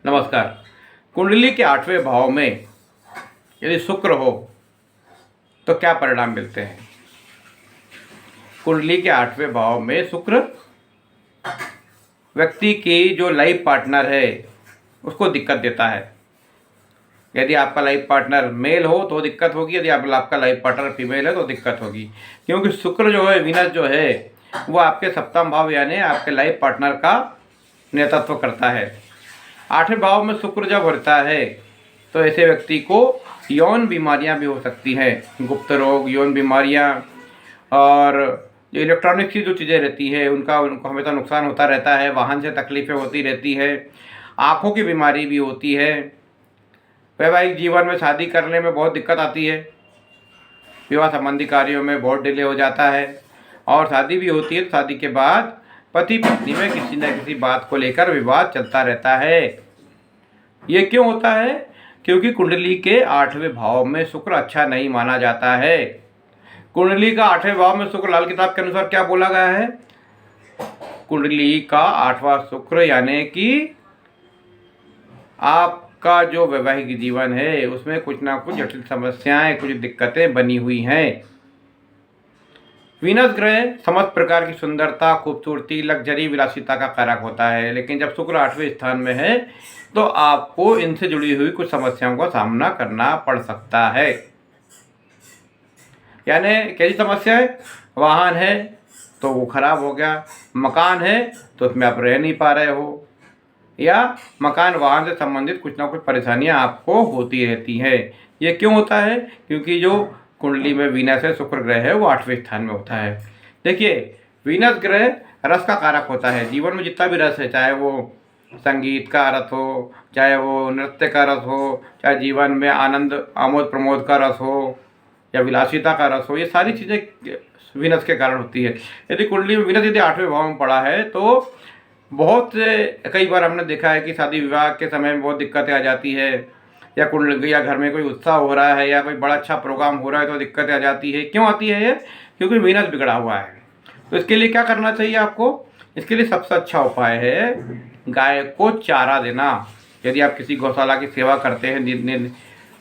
नमस्कार। कुंडली के 8वें भाव में यदि शुक्र हो तो क्या परिणाम मिलते हैं? कुंडली के 8वें भाव में शुक्र व्यक्ति की जो लाइफ पार्टनर है उसको दिक्कत देता है। यदि आपका लाइफ पार्टनर मेल हो तो दिक्कत होगी, यदि आपका लाइफ पार्टनर फीमेल है तो दिक्कत होगी, क्योंकि शुक्र जो है, वीनस जो है, वो आपके सप्तम भाव यानी आपके लाइफ पार्टनर का नेतृत्व करता है। 8वें भाव में शुक्र जब होता है तो ऐसे व्यक्ति को यौन बीमारियां भी हो सकती हैं, गुप्त रोग, यौन बीमारियां, और जो इलेक्ट्रॉनिक्स की जो चीज़ें रहती है उनको हमेशा नुकसान होता रहता है, वाहन से तकलीफ़ें होती रहती है, आँखों की बीमारी भी होती है, वैवाहिक जीवन में शादी करने में बहुत दिक्कत आती है, विवाह संबंधी कार्यों में बहुत डिले हो जाता है, और शादी भी होती है तो शादी के बाद पति पत्नी में किसी न किसी बात को लेकर विवाद चलता रहता है। ये क्यों होता है? क्योंकि कुंडली के 8वें भाव में शुक्र अच्छा नहीं माना जाता है। कुंडली का 8वें भाव में शुक्र, लाल किताब के अनुसार क्या बोला गया है? कुंडली का 8वां शुक्र यानी कि आपका जो वैवाहिक जीवन है उसमें कुछ ना कुछ जटिल समस्याएं, कुछ दिक्कतें बनी हुई हैं। वीनस ग्रह समस्त प्रकार की सुंदरता, खूबसूरती, लग्जरी, विलासिता का कारक होता है, लेकिन जब शुक्र 8वें स्थान में है तो आपको इनसे जुड़ी हुई कुछ समस्याओं का सामना करना पड़ सकता है। यानी कैसी समस्या है? वाहन है तो वो खराब हो गया, मकान है तो उसमें आप रह नहीं पा रहे हो, या मकान वाहन से संबंधित कुछ ना कुछ परेशानियां आपको होती रहती हैं। ये क्यों होता है? क्योंकि जो कुंडली में वीनस है, शुक्र ग्रह है, वो 8वें स्थान में होता है। देखिए, वीनस ग्रह रस का कारक होता है। जीवन में जितना भी रस है, चाहे वो संगीत का रस हो, चाहे वो नृत्य का रस हो, चाहे जीवन में आनंद, आमोद प्रमोद का रस हो, या विलासिता का रस हो, ये सारी चीज़ें वीनस के कारण होती है। यदि कुंडली में वीनस यदि 8वें भाव में पड़ा है तो बहुत से कई बार हमने देखा है कि शादी विवाह के समय में बहुत दिक्कतें आ जाती है, या कुंडली या घर में कोई उत्सव हो रहा है या कोई बड़ा अच्छा प्रोग्राम हो रहा है तो दिक्कतें आ जाती है। क्यों आती है ये? क्योंकि वीनस बिगड़ा हुआ है। तो इसके लिए क्या करना चाहिए आपको? इसके लिए सबसे अच्छा उपाय है गाय को चारा देना। यदि आप किसी गौशाला की सेवा करते हैं,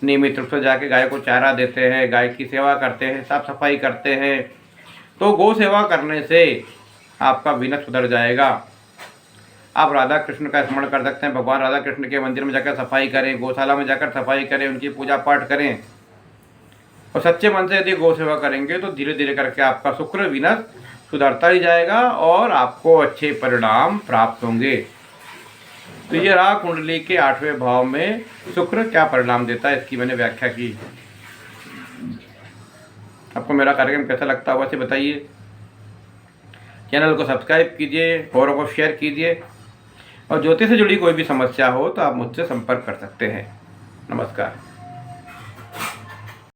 नियमित रूप से जाके गाय को चारा देते हैं, गाय की सेवा करते हैं, साफ सफाई करते हैं, तो गौ सेवा करने से आपका वीनस सुधर जाएगा। आप राधा कृष्ण का स्मरण कर सकते हैं। भगवान राधा कृष्ण के मंदिर में जाकर सफाई करें, गौशाला में जाकर सफाई करें, उनकी पूजा पाठ करें, और सच्चे मन से यदि गौ सेवा करेंगे तो धीरे धीरे करके आपका शुक्र वीनस सुधरता ही जाएगा और आपको अच्छे परिणाम प्राप्त होंगे। तो ये रहा कुंडली के 8वें भाव में शुक्र क्या परिणाम देता है, इसकी मैंने व्याख्या की। आपको मेरा कार्यक्रम कैसा लगता होगा इसे बताइए। चैनल को सब्सक्राइब कीजिए, औरों को शेयर कीजिए, और ज्योतिष से जुड़ी कोई भी समस्या हो तो आप मुझसे संपर्क कर सकते हैं। नमस्कार।